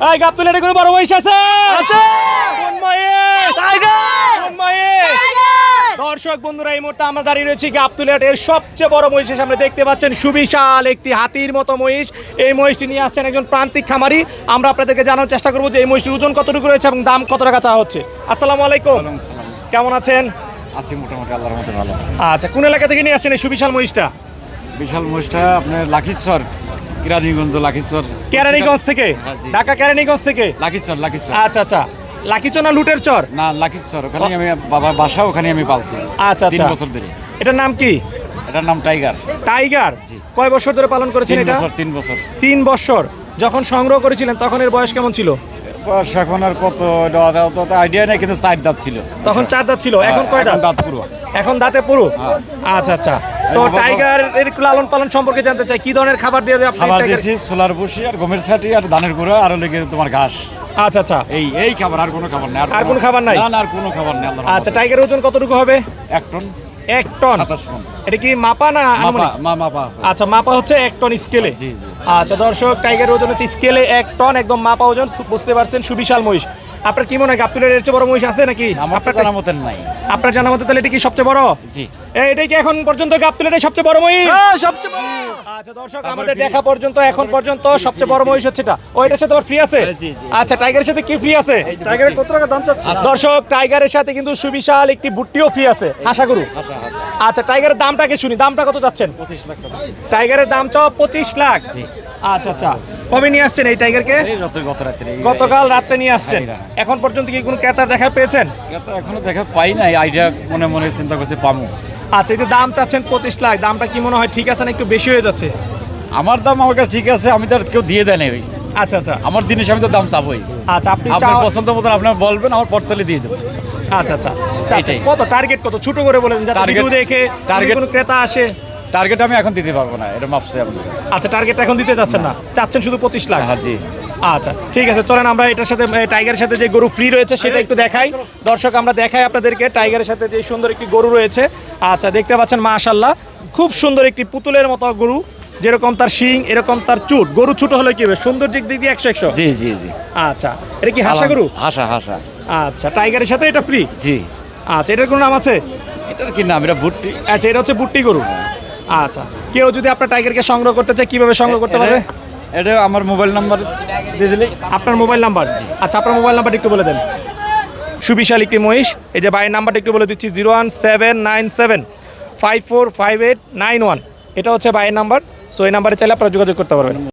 এই গাবতলিতে কোনো বড় মহিষ আছে? কোন মহিষ? কোন মহিষ? দর্শক বন্ধুরা, এই মুহূর্তে আমরা দাঁড়িয়ে রয়েছি গাবতলিয়াটের সবচেয়ে বড় মহিষের সামনে। দেখতে পাচ্ছেন সুবিশাল একটি হাতির মতো মহিষ। এই মহিষটি নিয়ে আসছেন একজন প্রান্তিক খামারি। আমরা আপনাদেরকে জানার চেষ্টা করবো যে এই মহিষটির ওজন কতটুকু রয়েছে এবং দাম কত টাকা চাওয়া হচ্ছে। আসসালামু আলাইকুম, কেমন আছেন? আছি মোটামুটি, আল্লাহর মতো ভালো। আচ্ছা, কোন এলাকা থেকে নিয়ে আসছেন এই সুবিশাল মহিষটা? বিশাল মহিষটা আপনার লাখিচর, কেরানীগঞ্জ লাখিচর। কেরানীগঞ্জ থেকে? হ্যাঁ, জি। ঢাকা কেরানীগঞ্জ থেকে? লাখিচর। আচ্ছা আচ্ছা, লাকিচর না লুটের চর? না, লাখিচর। ওখানে আমি বাবার বাসা, ওখানে আমি পালছি। আচ্ছা 3 আচ্ছা, বছর ধরে। এটার নাম কি? এটার নাম টাইগার। টাইগার? জি। কয় বছর ধরে পালন করেছেন 3 এটা? বছর 3 বছর। 3 বছর। যখন সংগ্রহ করেছিলেন তখন এর বয়স কেমন ছিল? বয়স এখন আর কত আইডিয়া নেই, কিন্তু 4 দাঁত ছিল তখন 4 দাঁত ছিল, এখন কয় দাঁত? দাঁত পুরো। এখন দাঁতে পুরো? হ্যাঁ। আচ্ছা আচ্ছা, তো টাইগার এর লালন পালন সম্পর্কে জানতে চাই, কি ধরনের খাবার দিয়ে আপনি খাবার টাইগার? দিয়েছি সোলার বসি আর গমের ছাটি আর ধানের গুঁড়া আর লেগে তোমার ঘাস। আচ্ছা আচ্ছা, এই খাবার, আর কোনো খাবার নেই। আর কোনো খাবার নাই? না, আর কোনো খাবার নেই। আল্লাহর আচ্ছা, মতো। টাইগারের ওজন কতটুকু হবে? 1 টন 1 টন? 27 টন। এটা কি মাপা না আনুমানিক? মাপা আছে। আচ্ছা, মাপা হচ্ছে 1 টন স্কেলে? জি জি। আচ্ছা দর্শক, টাইগারের ওজন হচ্ছে স্কেলে 1 টন, একদম মাপা ওজন। বুঝতে পারছেন, সুবিশাল মহিষ। আপনার কি মনে হয় গাবতলিয়ার এর চেয়ে বড় মহিষ আছে নাকি? আমার তো জানা মতেন নাই। আপনার জানা মতে তাহলে এটা কি সবচেয়ে বড়? জি। এটাই কি এখন পর্যন্ত গাবতলিয়ার সবচেয়ে বড় মহিষ? সবচেয়ে বড়। আচ্ছা দর্শক, আমাদের দেখা পর্যন্ত এখন পর্যন্ত সবচেয়ে বড় মহিষ হচ্ছে এটা। ও, এটার সাথে আবার ফ্রি আছে? জি, জি। আচ্ছা, টাইগারের সাথে কি ফ্রি আছে? টাইগারের কত টাকা দাম চাচ্ছেন? দর্শক, টাইগারের সাথে কিন্তু সুবিশাল একটি বুট্টিও ফ্রি আছে, হাসাগুরু। আচ্ছা, টাইগারের দামটাকে শুনি, দামটা কত যাচ্ছেন? 25 লাখ টাকা। টাইগারের দাম চাও 25 লাখ? জি। আচ্ছা আচ্ছা, কবে নিয়ে আসছেন এই টাইগারকে? এই গত রাত্রে। গতকাল রাত্রে নিয়ে আসছেন। হ্যাঁ। এখন পর্যন্ত কি কোনো ক্রেতার দেখা পেয়েছেন? এটা এখনো দেখা পাই নাই, আইডিয়া মনে মনে চিন্তা করতে পামু। আচ্ছা, এই যে দাম চাচ্ছেন 25 লাখ, দামটা কি মনে হয় ঠিক আছে না একটু বেশি হয়ে যাচ্ছে? আমার দাম আমার কাছে ঠিক আছে, আমি তো আর কেউ দিয়ে দেয় নাই ভাই। আচ্ছা আচ্ছা আমার জিনিস আমি তো দাম চাবই। আচ্ছা, আপনি আপনার পছন্দ মতো আপনার বলবেন, আমার পরতলে দিয়ে দেবো। আচ্ছা আচ্ছা, এইটাই। কত টার্গেট, কত ছোট করে বলেন যাতে Target- ভিডিও দেখে target- কোনো ক্রেতা আসে। টার্গেট আমি এখন দিতে পারবো না, এটা মাপছে আপনার কাছে। আচ্ছা, টার্গেটটা এখন দিতে যাচ্ছেন না, চাচ্ছেন শুধু 25 লাখ? হ্যাঁ জি। আচ্ছা ঠিক আছে, চলেন আমরা এটার সাথে টাইগারের সাথে যে গরু ফ্রি রয়েছে সেটা একটু দেখাই। দর্শক, আমরা দেখাই আপনাদেরকে টাইগারের সাথে যে সুন্দর একটি গরু রয়েছে। আচ্ছা, দেখতে পাচ্ছেন মাশাআল্লাহ, খুব সুন্দর একটি পুতুলের মতো গরু। যেরকম তার শিং এরকম তার চুট। গরু ছোট হলে কি হবে, সৌন্দর্যের দিক দিয়ে 100 জি জি জি। আচ্ছা, এটা কি হাসা গরু? হাসা। আচ্ছা, টাইগারের সাথে এটা ফ্রি? জি। আচ্ছা, এটার কোনো নাম আছে? এটার কি নাম? এটা ভুট্টি। আচ্ছা, এটা হচ্ছে বুট্টি গরু। আচ্ছা, কেউ যদি আপনার টাইগারকে সংগ্রহ করতে চায় কিভাবে সংগ্রহ করতে পারবে? এটা আমার মোবাইল নাম্বার দিয়ে দিলেই। আপনার মোবাইল নাম্বার? আচ্ছা, আপনার মোবাইল নাম্বারটা একটু বলে দেন। সুবিশাল একটি মহিষ। এই যে ভাইয়ের নাম্বারটা একটু বলে দিচ্ছি, 01797545891। এটা হচ্ছে ভাইয়ের নাম্বার। সো এই নাম্বারে চাইলে আপনারা যোগাযোগ করতে পারবেন।